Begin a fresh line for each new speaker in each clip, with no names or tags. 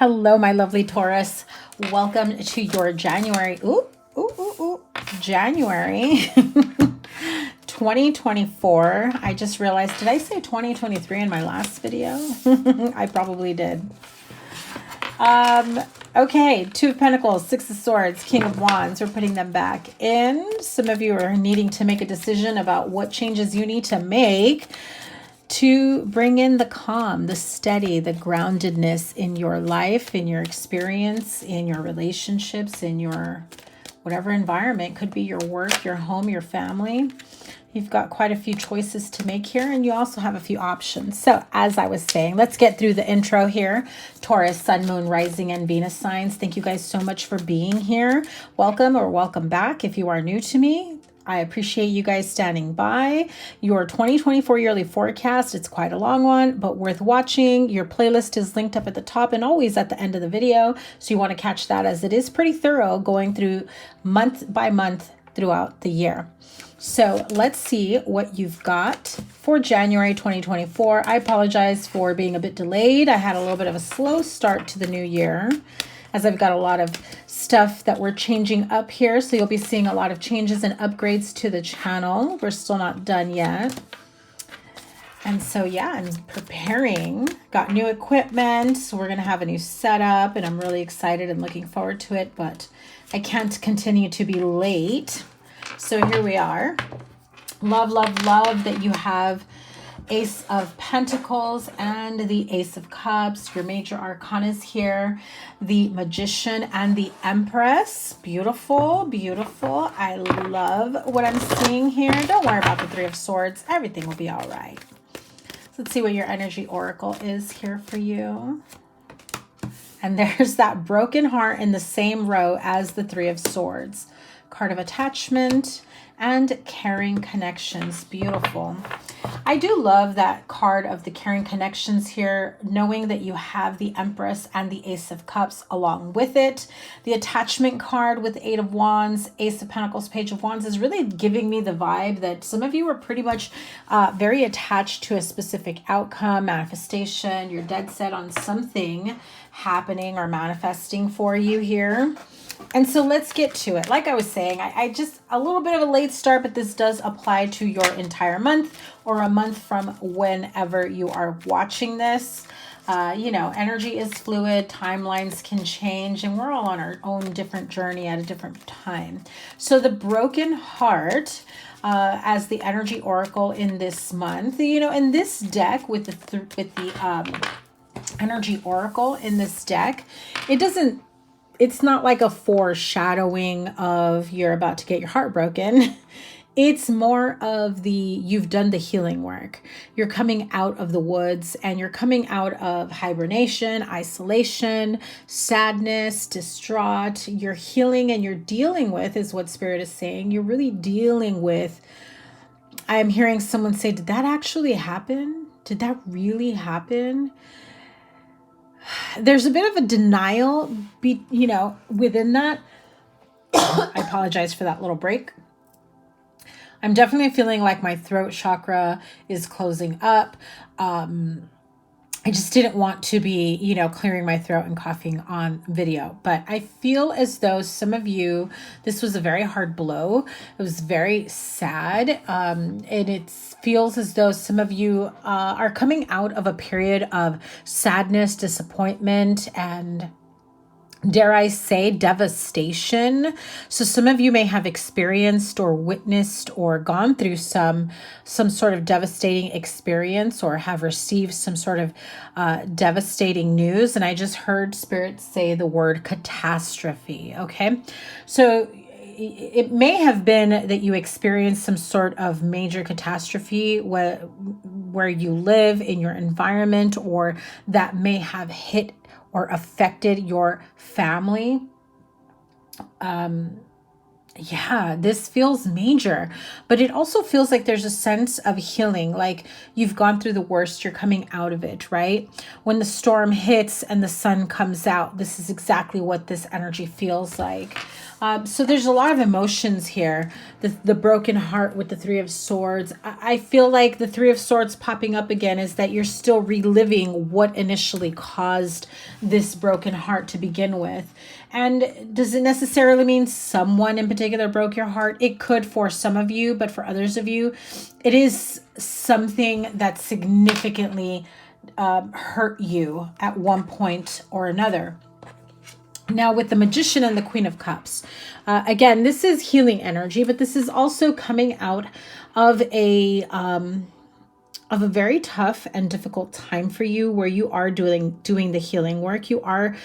Hello, my lovely Taurus. Welcome to your January, January 2024. I just realized, did I say 2023 in my last video? I probably did. Okay, Two of Pentacles, Six of Swords, King of Wands. We're putting them back in. Some of you are needing to make a decision about what changes you need to make to bring in the calm, the steady, the groundedness in your life, in your experience, in your relationships, in your whatever environment. Could be your work, your home, your family. You've got quite a few choices to make here, and you also have a few options. So as I was saying, let's get through the intro here. Taurus, Sun, Moon, Rising, and Venus signs. Thank you guys so much for being here. Welcome or welcome back if you are new to me. I appreciate you guys standing by. Your 2024 yearly forecast, it's quite a long one, but worth watching. Your playlist is linked up at the top and always at the end of the video. So you want to catch that, as it is pretty thorough, going through month by month throughout the year. So let's see what you've got for January 2024. I apologize for being a bit delayed. I had a little bit of a slow start to the new year, as I've got a lot of stuff that we're changing up here. So you'll be seeing a lot of changes and upgrades to the channel. We're still not done yet. And so, yeah, I'm preparing. Got new equipment. So we're going to have a new setup, and I'm really excited and looking forward to it. But I can't continue to be late. So here we are. Love, love, love that you have Ace of Pentacles and the Ace of Cups. Your major arcanas here, the Magician and the Empress. Beautiful, beautiful. I love what I'm seeing here. Don't worry about the Three of Swords. Everything will be all right. Let's see what your energy oracle is here for you. And there's that broken heart in the same row as the Three of Swords. Card of attachment and caring connections. Beautiful. I do love that card of the caring connections here, knowing that you have the Empress and the Ace of Cups along with it. The attachment card with Eight of Wands, Ace of Pentacles, Page of Wands is really giving me the vibe that some of you are pretty much very attached to a specific outcome, manifestation. You're dead set on something happening or manifesting for you here. And so let's get to it. Like I was saying, I just a little bit of a late start, but this does apply to your entire month or a month from whenever you are watching this. You know, energy is fluid, timelines can change, and we're all on our own different journey at a different time. So the broken heart as the energy oracle in this month, you know, in this deck with the energy oracle in this deck, it's not like a foreshadowing of you're about to get your heart broken. It's more of you've done the healing work. You're coming out of the woods, and you're coming out of hibernation, isolation, sadness, distraught. You're healing, and you're dealing with, is what Spirit is saying. You're really dealing with, I'm hearing someone say, did that actually happen? Did that really happen? There's a bit of a denial, you know, within that. I apologize for that little break. I'm definitely feeling like my throat chakra is closing up. I just didn't want to be, you know, clearing my throat and coughing on video. But I feel as though some of you, this was a very hard blow. It was very sad. And it feels as though some of you are coming out of a period of sadness, disappointment, and dare I say, devastation. So some of you may have experienced or witnessed or gone through some sort of devastating experience, or have received some sort of devastating news. And I just heard Spirit say the word catastrophe. Okay. So it may have been that you experienced some sort of major catastrophe where you live, in your environment, or that may have hit or affected your family. Yeah, this feels major, but it also feels like there's a sense of healing, like you've gone through the worst, you're coming out of it, right? When the storm hits and the sun comes out, this is exactly what this energy feels like. So there's a lot of emotions here. The broken heart with the Three of Swords. I feel like the Three of Swords popping up again is that you're still reliving what initially caused this broken heart to begin with. And does it necessarily mean someone in particular broke your heart? It could for some of you, but for others of you, it is something that significantly hurt you at one point or another. Now with the Magician and the Queen of Cups, again, this is healing energy, but this is also coming out of a very tough and difficult time for you, where you are doing the healing work. You are,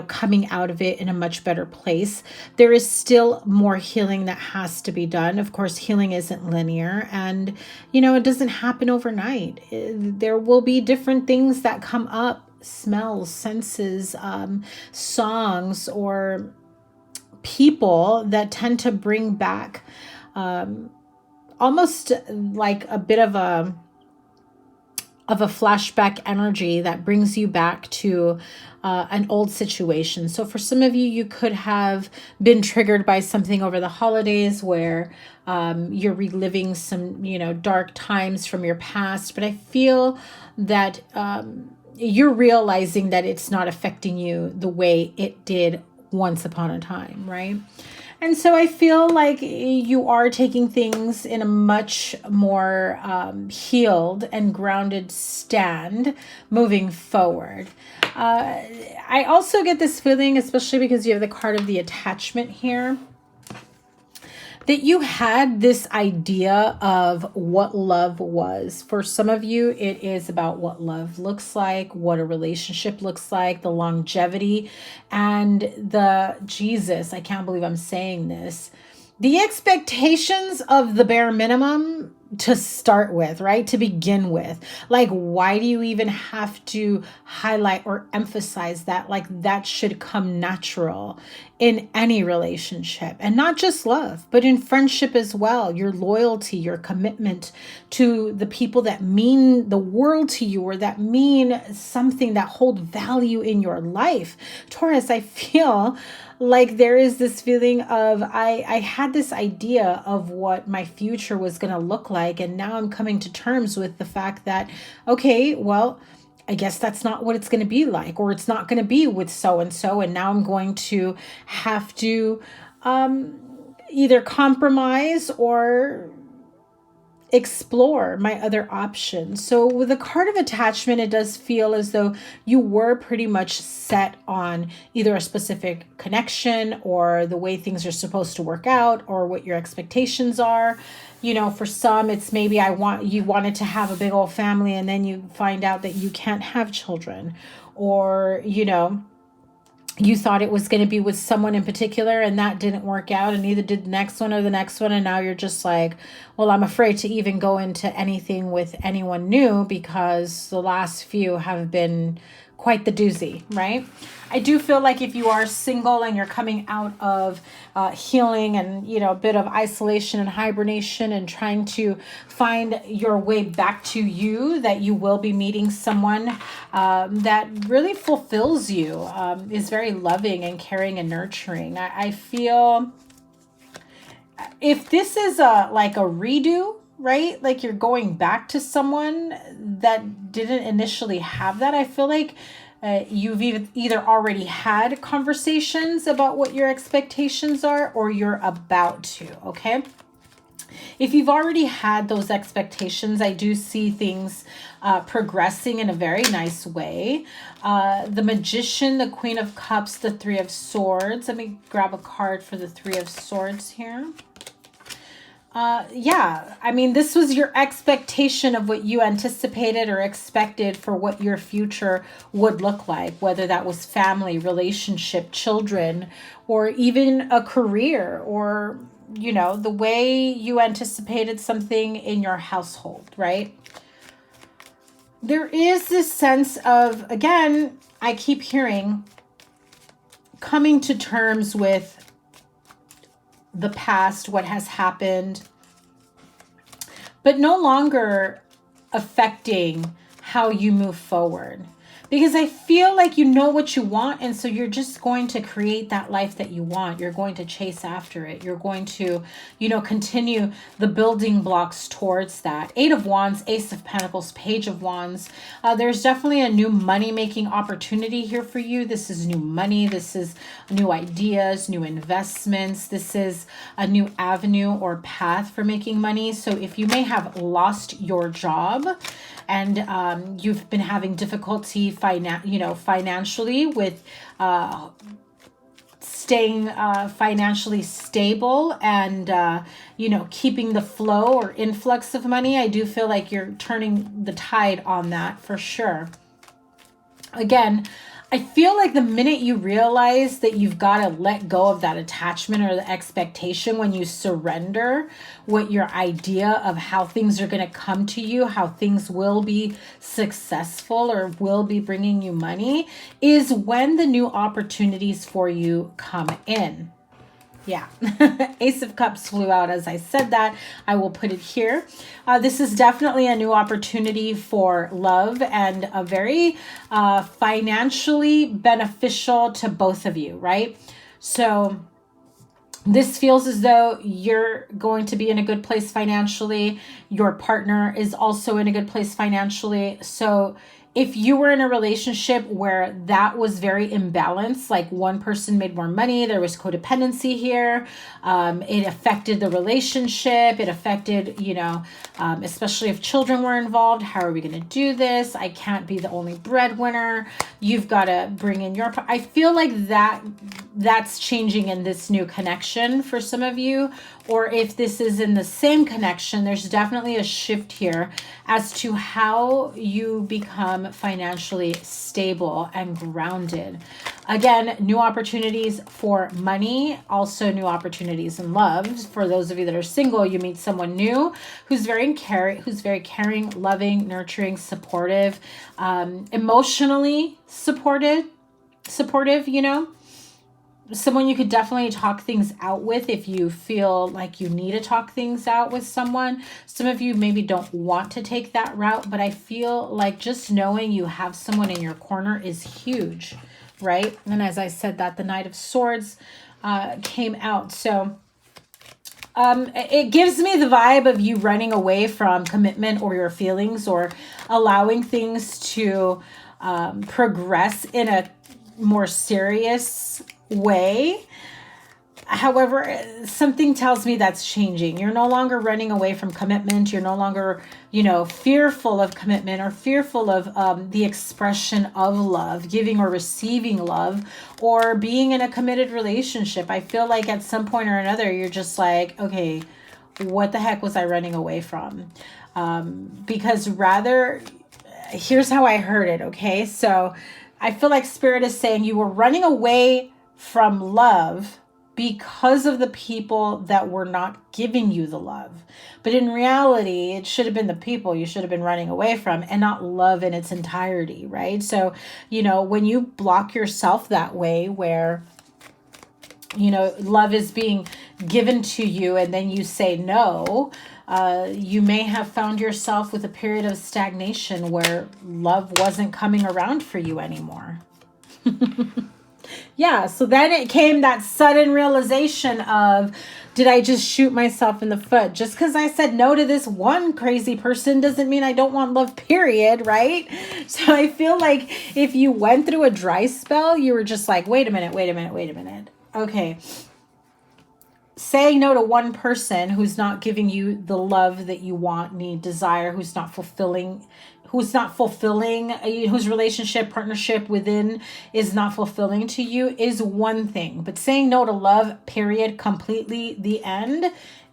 coming out of it in a much better place. There is still more healing that has to be done. Of course, healing isn't linear, and it doesn't happen overnight. There will be different things that come up. Smells, senses, songs, or people that tend to bring back almost like a bit of a flashback energy that brings you back to an old situation. So for some of you, you could have been triggered by something over the holidays where you're reliving some, dark times from your past. But I feel that you're realizing that it's not affecting you the way it did once upon a time, right? And so I feel like you are taking things in a much more healed and grounded stand moving forward. I also get this feeling, especially because you have the card of the Attachment here, that you had this idea of what love was. For some of you, it is about what love looks like, what a relationship looks like, the longevity, and the Jesus, I can't believe I'm saying this, the expectations of the bare minimum to start with, right? To begin with. Like, why do you even have to highlight or emphasize that? Like, that should come natural in any relationship, and not just love, but in friendship as well. Your loyalty, your commitment to the people that mean the world to you, or that mean something, that hold value in your life. Taurus, I feel like there is this feeling of I had this idea of what my future was going to look like, and now I'm coming to terms with the fact that, okay, well, I guess that's not what it's going to be like, or it's not going to be with so-and-so, and now I'm going to have to either compromise or explore my other options. So with the card of Attachment, it does feel as though you were pretty much set on either a specific connection, or the way things are supposed to work out, or what your expectations are. For some, it's maybe you wanted to have a big old family, and then you find out that you can't have children, or you thought it was going to be with someone in particular, and that didn't work out, and neither did the next one or the next one. And now you're just like, well, I'm afraid to even go into anything with anyone new, because the last few have been quite the doozy, right? I do feel like if you are single and you're coming out of healing and, a bit of isolation and hibernation, and trying to find your way back to you, that you will be meeting someone that really fulfills you, is very loving and caring and nurturing. I feel if this is like a redo, right? Like you're going back to someone that didn't initially have that. I feel like you've either already had conversations about what your expectations are, or you're about to, okay? If you've already had those expectations, I do see things progressing in a very nice way. The Magician, the Queen of Cups, the Three of Swords. Let me grab a card for the Three of Swords here. This was your expectation of what you anticipated or expected for what your future would look like, whether that was family, relationship, children, or even a career, or, the way you anticipated something in your household, right? There is this sense of, again, I keep hearing, coming to terms with the past, what has happened, but no longer affecting how you move forward. Because I feel like you know what you want, and so you're just going to create that life that you want. You're going to chase after it. You're going to, continue the building blocks towards that. Eight of Wands, Ace of Pentacles, Page of Wands. There's definitely a new money-making opportunity here for you. This is new money. This is new ideas, new investments. This is a new avenue or path for making money. So if you may have lost your job, and you've been having difficulty financially with staying financially stable and keeping the flow or influx of money, I do feel like you're turning the tide on that for sure. Again, I feel like the minute you realize that you've got to let go of that attachment or the expectation, when you surrender what your idea of how things are going to come to you, how things will be successful or will be bringing you money, is when the new opportunities for you come in. Yeah, Ace of Cups flew out as I said that. I will put it here. This is definitely a new opportunity for love and a very financially beneficial to both of you, right? So this feels as though you're going to be in a good place financially. Your partner is also in a good place financially. So if you were in a relationship where that was very imbalanced, like one person made more money, there was codependency here, it affected the relationship, it affected, especially if children were involved, how are we going to do this? I can't be the only breadwinner. You've got to bring in your part. I feel like that's changing in this new connection for some of you. Or if this is in the same connection, there's definitely a shift here as to how you become financially stable and grounded. Again, new opportunities for money, also new opportunities in love. For those of you that are single, you meet someone new who's very caring, loving, nurturing, supportive, emotionally supportive, someone you could definitely talk things out with if you feel like you need to talk things out with someone. Some of you maybe don't want to take that route, but I feel like just knowing you have someone in your corner is huge, right? And as I said that, the Knight of Swords came out. So it gives me the vibe of you running away from commitment or your feelings, or allowing things to progress in a more serious way. However, something tells me that's changing. You're no longer running away from commitment. You're no longer, fearful of commitment or fearful of the expression of love, giving or receiving love, or being in a committed relationship. I feel like at some point or another, you're just like, okay, what the heck was I running away from? Because here's how I heard it, okay? So I feel like Spirit is saying you were running away from love because of the people that were not giving you the love. But in reality, it should have been the people you should have been running away from, and not love in its entirety, right? So, when you block yourself that way, where, love is being given to you and then you say no, you may have found yourself with a period of stagnation where love wasn't coming around for you anymore. Yeah, so then it came that sudden realization of, did I just shoot myself in the foot? Just because I said no to this one crazy person doesn't mean I don't want love, period, right? So I feel like if you went through a dry spell, you were just like, wait a minute. Okay. Saying no to one person who's not giving you the love that you want, need, desire, whose relationship, partnership within is not fulfilling to you is one thing. But saying no to love, period, completely, the end,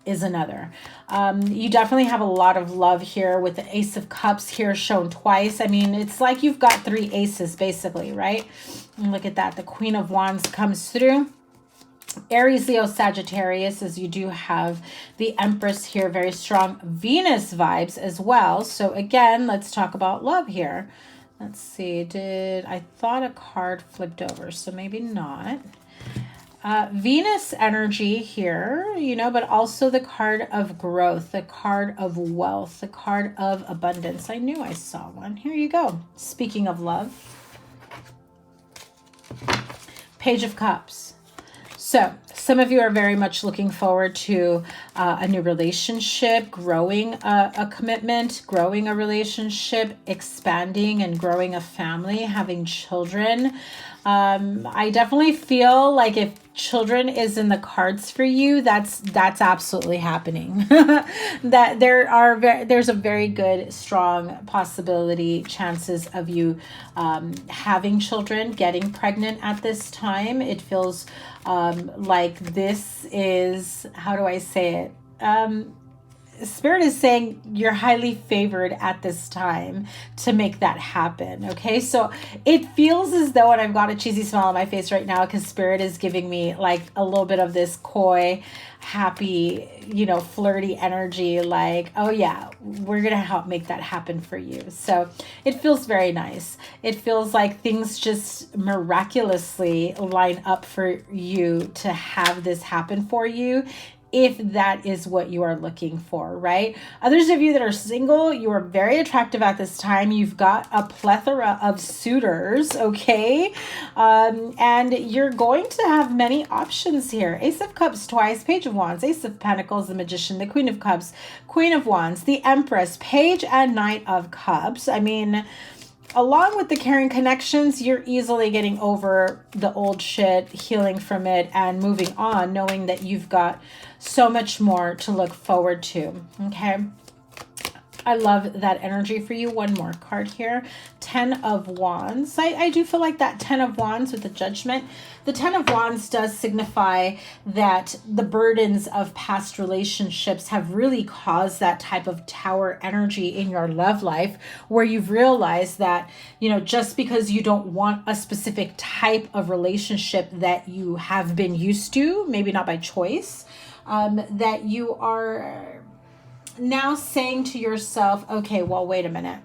is another. You definitely have a lot of love here with the Ace of Cups here shown twice. I mean, it's like you've got three aces basically, right? And look at that. The Queen of Wands comes through. Aries, Leo, Sagittarius, as you do have the Empress here, very strong Venus vibes as well. So again, let's talk about love here. Let's see, I thought a card flipped over, so maybe not. Venus energy here, but also the card of growth, the card of wealth, the card of abundance. I knew I saw one. Here you go. Speaking of love. Page of Cups. So some of you are very much looking forward to a new relationship, growing a commitment, growing a relationship, expanding and growing a family, having children. I definitely feel like if children is in the cards for you, that's absolutely happening. That there's a very good, strong possibility, chances of you having children, getting pregnant at this time. It feels like this is, how do I say it? Spirit is saying you're highly favored at this time to make that happen. Okay, so it feels as though, and I've got a cheesy smile on my face right now because Spirit is giving me like a little bit of this coy, happy, flirty energy, like, oh yeah, we're gonna help make that happen for you. So it feels very nice. It feels like things just miraculously line up for you to have this happen for you, if that is what you are looking for, right? Others of you that are single, you are very attractive at this time. You've got a plethora of suitors, okay? And you're going to have many options here. Ace of Cups twice, Page of Wands, Ace of Pentacles, the Magician, the Queen of Cups, Queen of Wands, the Empress, Page and Knight of Cups. I mean, along with the caring connections, you're easily getting over the old shit, healing from it, and moving on, knowing that you've got so much more to look forward to. Okay. I love that energy for you. One more card here. 10 of Wands. I do feel like that 10 of Wands with the Judgment. The 10 of Wands does signify that the burdens of past relationships have really caused that type of tower energy in your love life, where you've realized that, just because you don't want a specific type of relationship that you have been used to, maybe not by choice, that you are now saying to yourself, okay, well, wait a minute.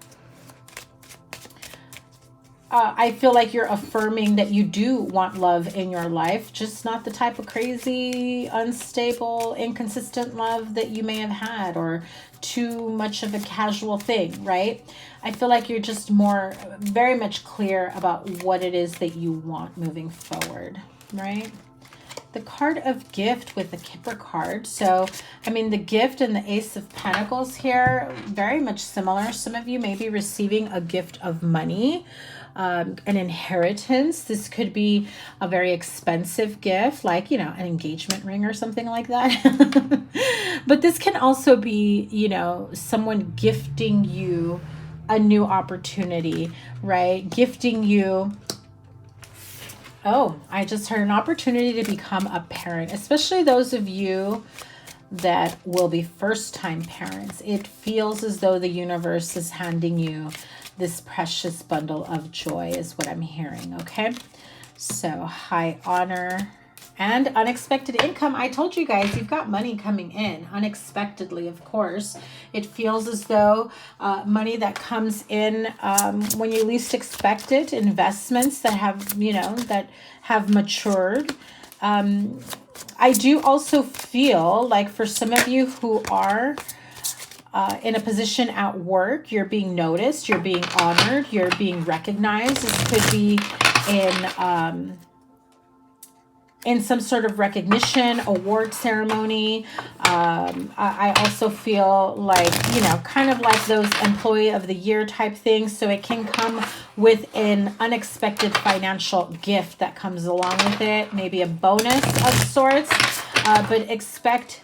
I feel like you're affirming that you do want love in your life, just not the type of crazy, unstable, inconsistent love that you may have had, or too much of a casual thing, right? I feel like you're just very much clear about what it is that you want moving forward, right? The card of gift with the Kipper card. So, I mean, the gift and the Ace of Pentacles here, very much similar. Some of you may be receiving a gift of money, an inheritance. This could be a very expensive gift, like, an engagement ring or something like that. But this can also be, someone gifting you a new opportunity, right? Gifting you, oh, I just heard an opportunity to become a parent, especially those of you that will be first-time parents. It feels as though the universe is handing you this precious bundle of joy is what I'm hearing, okay? So high honor and unexpected income. I told you guys, you've got money coming in unexpectedly, of course. It feels as though money that comes in when you least expect it, investments that have, that have matured. I do also feel like for some of you who are in a position at work, you're being noticed, you're being honored, you're being recognized. This could be in some sort of recognition, award ceremony. I also feel like, kind of like those employee of the year type things. So it can come with an unexpected financial gift that comes along with it, maybe a bonus of sorts, but expect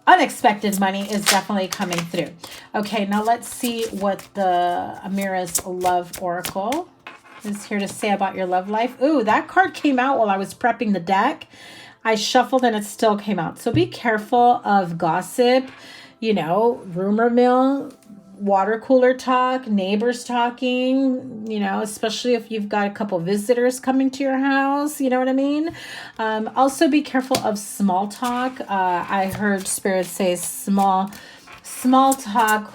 unexpected money is definitely coming through. Okay, now let's see what the Amira's Love Oracle is here to say about your love life. Ooh, that card came out while I was prepping the deck. I shuffled and it still came out. So be careful of gossip, rumor mill, water cooler talk, neighbors talking, especially if you've got a couple visitors coming to your house, you know what I mean? Also be careful of small talk. I heard Spirit say small talk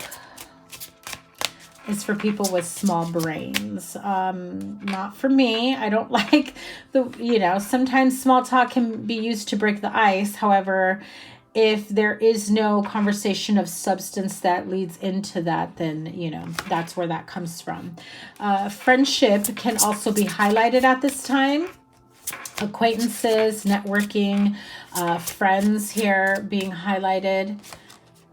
is for people with small brains. Not for me. I don't like sometimes small talk can be used to break the ice. However, if there is no conversation of substance that leads into that, then, that's where that comes from. Friendship can also be highlighted at this time. acquaintances, networking, friends here being highlighted.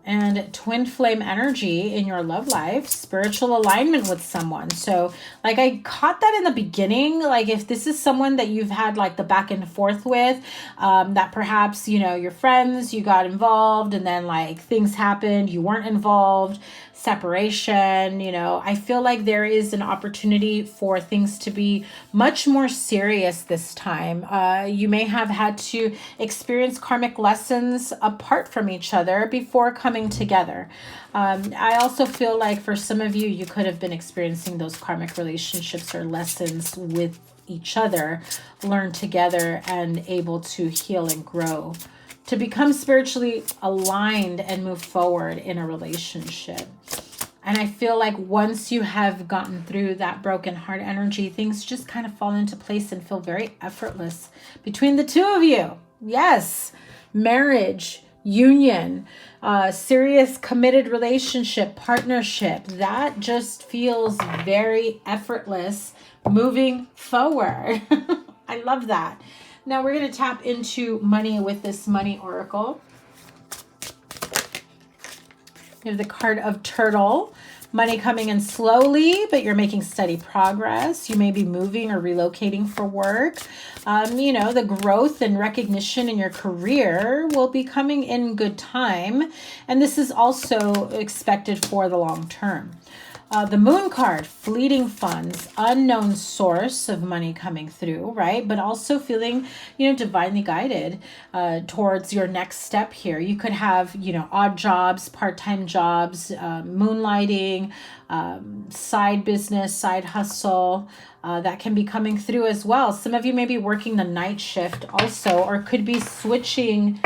And twin flame energy in your love life, spiritual alignment with someone. So like I caught that in the beginning, like if this is someone that you've had like the back and forth with, that perhaps, you know, your friends, you got involved and then like things happened, you weren't involved, separation, you know, I feel like there is an opportunity for things to be much more serious this time. You may have had to experience karmic lessons apart from each other before coming together. I also feel like for some of you, you could have been experiencing those karmic relationships or lessons with each other, learn together and able to heal and grow, to become spiritually aligned and move forward in a relationship. And I feel like once you have gotten through that broken heart energy, things just kind of fall into place and feel very effortless between the two of you. Yes, marriage, union, serious committed relationship, partnership, that just feels very effortless moving forward. I love that. Now we're going to tap into money with this money oracle. You have the card of Turtle. Money coming in slowly, but you're making steady progress. You may be moving or relocating for work. You know, the growth and recognition in your career will be coming in good time. And this is also expected for the long term. The moon card, fleeting funds, unknown source of money coming through, right? But also feeling, you know, divinely guided towards your next step here. You could have, you know, odd jobs, part-time jobs, moonlighting, side business, side hustle, that can be coming through as well. Some of you may be working the night shift also, or could be switching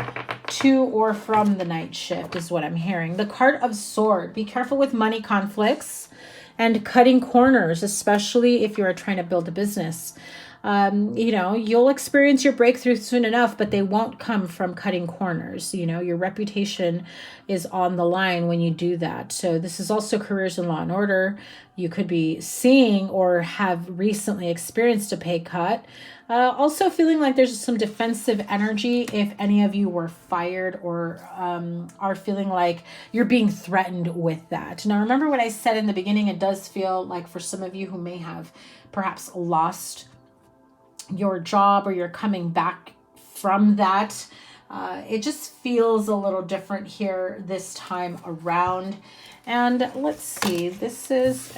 to or from the night shift is what I'm hearing. The card of Sword. Be careful with money conflicts and cutting corners, especially if you are trying to build a business. You know, you'll experience your breakthrough soon enough, but they won't come from cutting corners. You know, your reputation is on the line when you do that. So this is also careers in law and order. You could be seeing or have recently experienced a pay cut. Also feeling like there's some defensive energy if any of you were fired or are feeling like you're being threatened with that. Now, remember what I said in the beginning, it does feel like for some of you who may have perhaps lost your job or you're coming back from that, it just feels a little different here this time around. And let's see, this is...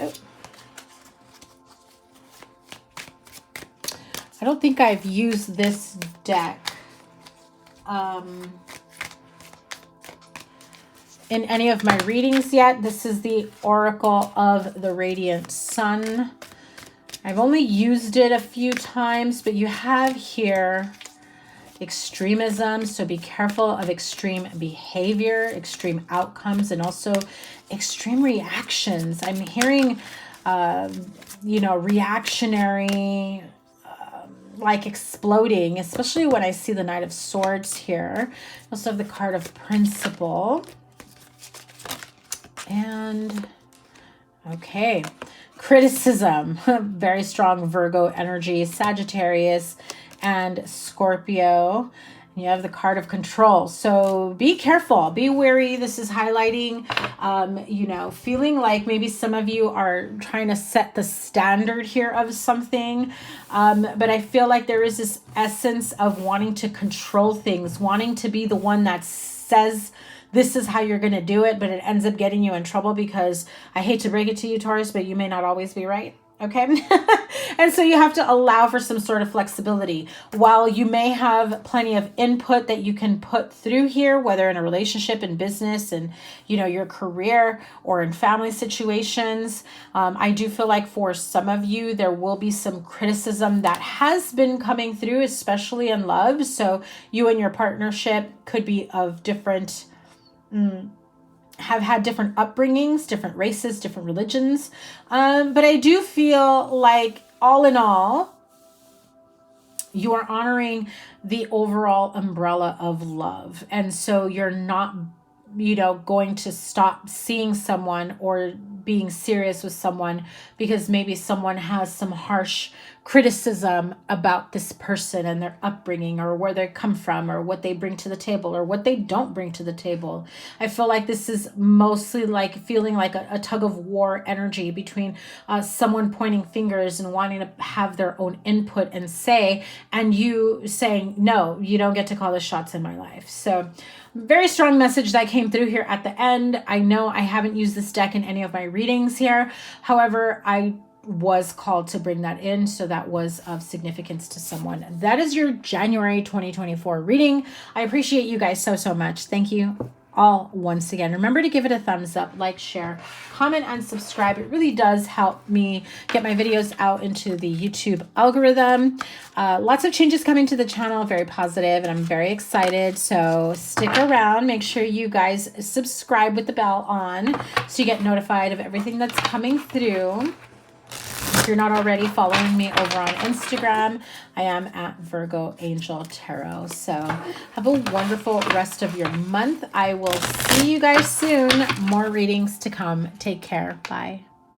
I don't think I've used this deck in any of my readings yet. This is the Oracle of the Radiant Sun. I've only used it a few times, but you have here extremism. So be careful of extreme behavior, extreme outcomes, and also extreme reactions. I'm hearing, you know, reactionary, like exploding, especially when I see the Knight of Swords here. I also have the card of Principle. And, okay, criticism, very strong Virgo energy, Sagittarius and Scorpio. You have the card of Control. So be careful, be wary. This is highlighting, you know, feeling like maybe some of you are trying to set the standard here of something. But I feel like there is this essence of wanting to control things, wanting to be the one that says this is how you're going to do it, but it ends up getting you in trouble because I hate to break it to you, Taurus, but you may not always be right. Okay. And so you have to allow for some sort of flexibility. While you may have plenty of input that you can put through here, whether in a relationship, in business, and, you know, your career or in family situations, I do feel like for some of you, there will be some criticism that has been coming through, especially in love. So you and your partnership could be of different, have had different upbringings, different races, different religions. But I do feel like all in all, you are honoring the overall umbrella of love. And so you're not, you know, going to stop seeing someone or being serious with someone because maybe someone has some harsh criticism about this person and their upbringing or where they come from or what they bring to the table or what they don't bring to the table. I feel like this is mostly like feeling like a tug of war energy between someone pointing fingers and wanting to have their own input and say, and you saying, no, you don't get to call the shots in my life. So very strong message that came through here at the end. I know I haven't used this deck in any of my readings here. However, I was called to bring that in, so that was of significance to someone. That is your January 2024 reading. I appreciate you guys so much. Thank you all once again. Remember to give it a thumbs up, like, share, comment, and subscribe. It really does help me get my videos out into the YouTube algorithm. Lots of changes coming to the channel, very positive, and I'm very excited. So stick around. Make sure you guys subscribe with the bell on so you get notified of everything that's coming through. If you're not already following me over on Instagram, I am at Virgo Angel Tarot. So have a wonderful rest of your month. I will see you guys soon. More readings to come. Take care. Bye.